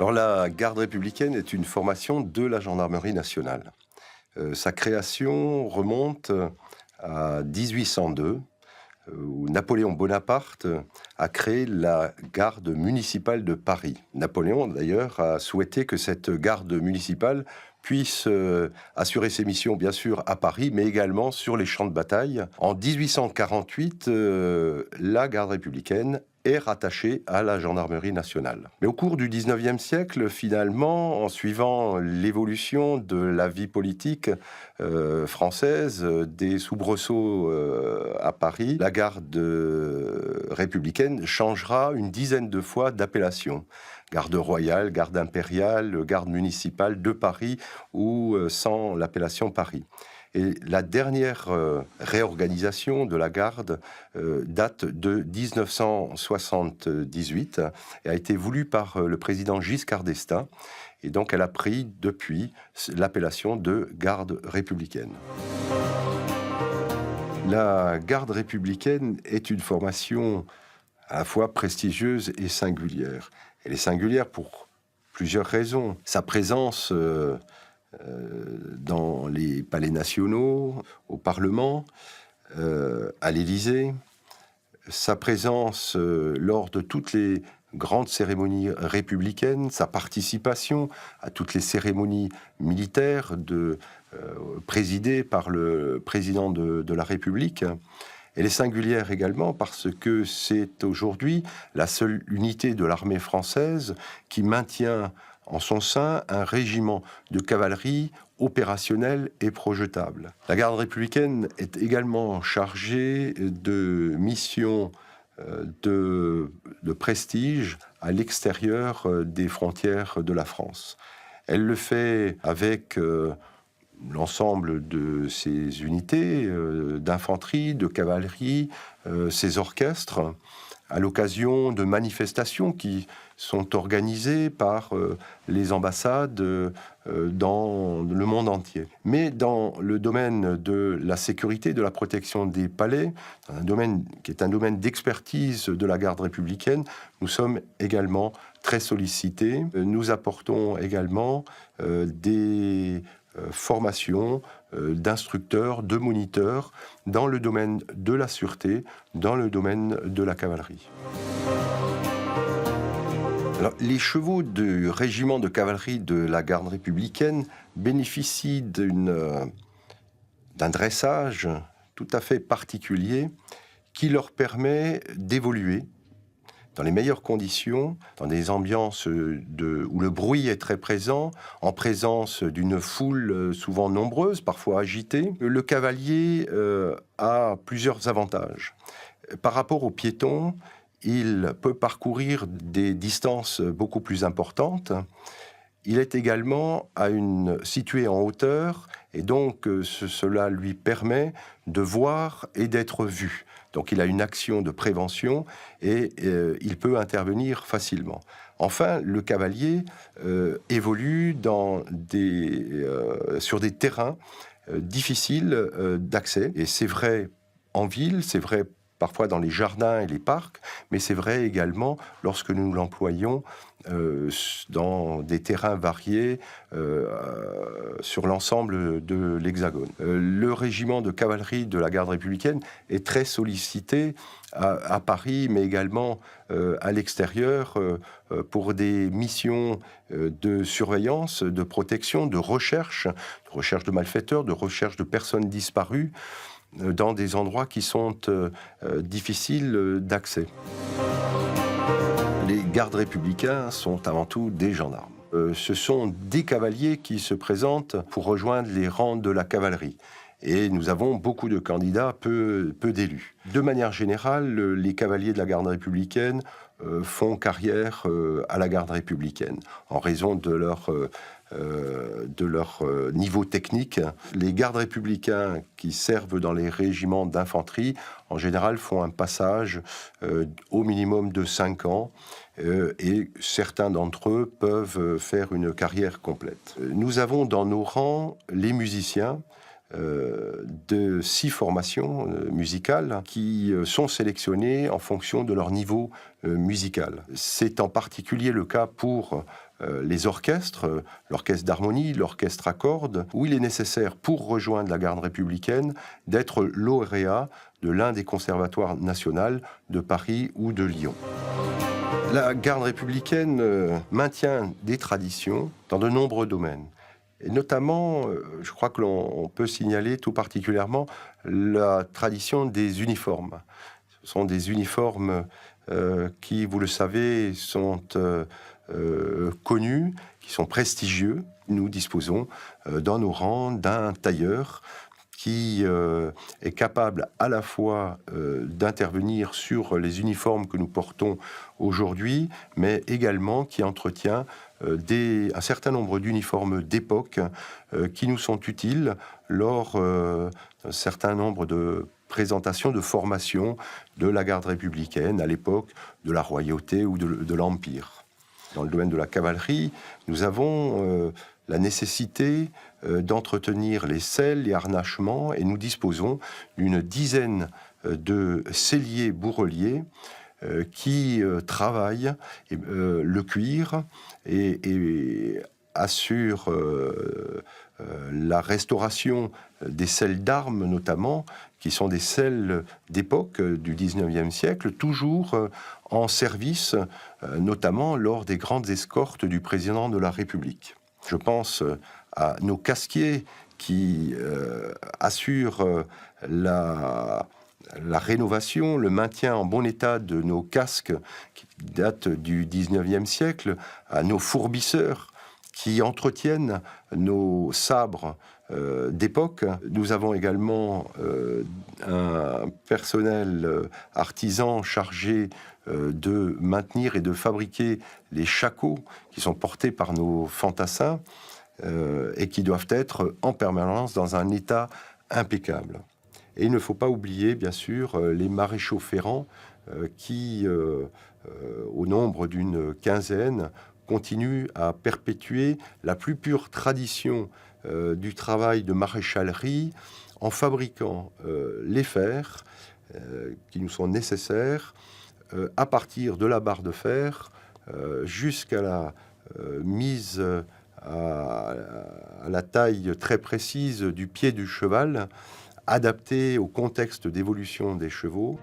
Alors la garde républicaine est une formation de la gendarmerie nationale. Sa création remonte à 1802, où Napoléon Bonaparte a créé la garde municipale de Paris. Napoléon, d'ailleurs, a souhaité que cette garde municipale puisse assurer ses missions, bien sûr, à Paris, mais également sur les champs de bataille. En 1848, la garde républicaine est rattachée à la gendarmerie nationale. Mais au cours du 19e siècle, finalement, en suivant l'évolution de la vie politique française, des soubresauts à Paris, la garde républicaine changera une dizaine de fois d'appellation. Garde royale, garde impériale, garde municipale de Paris ou sans l'appellation Paris. Et la dernière réorganisation de la garde date de 1978 et a été voulue par le président Giscard d'Estaing. Et donc elle a pris depuis l'appellation de garde républicaine. La garde républicaine est une formation à la fois prestigieuse et singulière. Elle est singulière pour plusieurs raisons. Sa présence dans les palais nationaux, au Parlement, à l'Élysée, sa présence lors de toutes les grandes cérémonies républicaines, sa participation à toutes les cérémonies militaires présidées par le président de la République. Elle est singulière également parce que c'est aujourd'hui la seule unité de l'armée française qui maintient en son sein un régiment de cavalerie opérationnel et projetable. La garde républicaine est également chargée de missions de prestige à l'extérieur des frontières de la France. Elle le fait avec l'ensemble de ses unités d'infanterie, de cavalerie, ses orchestres, à l'occasion de manifestations qui sont organisées par les ambassades dans le monde entier. Mais dans le domaine de la sécurité, de la protection des palais, un domaine qui est un domaine d'expertise de la garde républicaine, nous sommes également très sollicités. Nous apportons également des formation d'instructeurs, de moniteurs dans le domaine de la sûreté, dans le domaine de la cavalerie. Alors, les chevaux du régiment de cavalerie de la garde républicaine bénéficient d'un dressage tout à fait particulier qui leur permet d'évoluer dans les meilleures conditions, dans des ambiances où le bruit est très présent, en présence d'une foule souvent nombreuse, parfois agitée. Le cavalier a plusieurs avantages. Par rapport au piéton, il peut parcourir des distances beaucoup plus importantes. Il est également situé en hauteur, et donc cela lui permet de voir et d'être vu. Donc il a une action de prévention et il peut intervenir facilement. Enfin, le cavalier évolue sur des terrains difficiles d'accès. Et c'est vrai en ville, c'est vrai parfois dans les jardins et les parcs, mais c'est vrai également lorsque nous l'employons dans des terrains variés sur l'ensemble de l'Hexagone. Le régiment de cavalerie de la garde républicaine est très sollicité à Paris, mais également à l'extérieur pour des missions de surveillance, de protection, de recherche de malfaiteurs, de recherche de personnes disparues, dans des endroits qui sont difficiles d'accès. Les gardes républicains sont avant tout des gendarmes. Ce sont des cavaliers qui se présentent pour rejoindre les rangs de la cavalerie. Et nous avons beaucoup de candidats, peu d'élus. De manière générale, les cavaliers de la garde républicaine font carrière à la garde républicaine en raison de leur niveau technique. Les gardes républicains qui servent dans les régiments d'infanterie, en général, font un passage au minimum de 5 ans et certains d'entre eux peuvent faire une carrière complète. Nous avons dans nos rangs les musiciens de 6 formations musicales qui sont sélectionnées en fonction de leur niveau musical. C'est en particulier le cas pour les orchestres, l'orchestre d'harmonie, l'orchestre à cordes, où il est nécessaire, pour rejoindre la garde républicaine, d'être lauréat de l'un des conservatoires nationaux de Paris ou de Lyon. La garde républicaine maintient des traditions dans de nombreux domaines. Et notamment, je crois que l'on peut signaler tout particulièrement la tradition des uniformes. Ce sont des uniformes qui, vous le savez, sont connus, qui sont prestigieux. Nous disposons dans nos rangs d'un tailleur qui est capable à la fois d'intervenir sur les uniformes que nous portons aujourd'hui, mais également qui entretient un certain nombre d'uniformes d'époque qui nous sont utiles lors d'un certain nombre de présentations, de formations de la garde républicaine à l'époque de la royauté ou de l'Empire. Dans le domaine de la cavalerie, nous avons la nécessité d'entretenir les selles, les harnachements, et nous disposons d'une dizaine de selliers bourreliers qui travaillent le cuir et assurent la restauration des selles d'armes notamment, qui sont des selles d'époque du 19e siècle, toujours en service, notamment lors des grandes escortes du président de la République. Je pense à nos casquiers qui assurent la rénovation, le maintien en bon état de nos casques qui datent du 19e siècle, à nos fourbisseurs qui entretiennent nos sabres d'époque. Nous avons également un personnel artisan chargé de maintenir et de fabriquer les shakos qui sont portés par nos fantassins et qui doivent être en permanence dans un état impeccable. Et il ne faut pas oublier, bien sûr, les maréchaux ferrants qui, au nombre d'une quinzaine, continuent à perpétuer la plus pure tradition du travail de maréchalerie en fabriquant les fers qui nous sont nécessaires à partir de la barre de fer jusqu'à la mise à la taille très précise du pied du cheval, adaptée au contexte d'évolution des chevaux.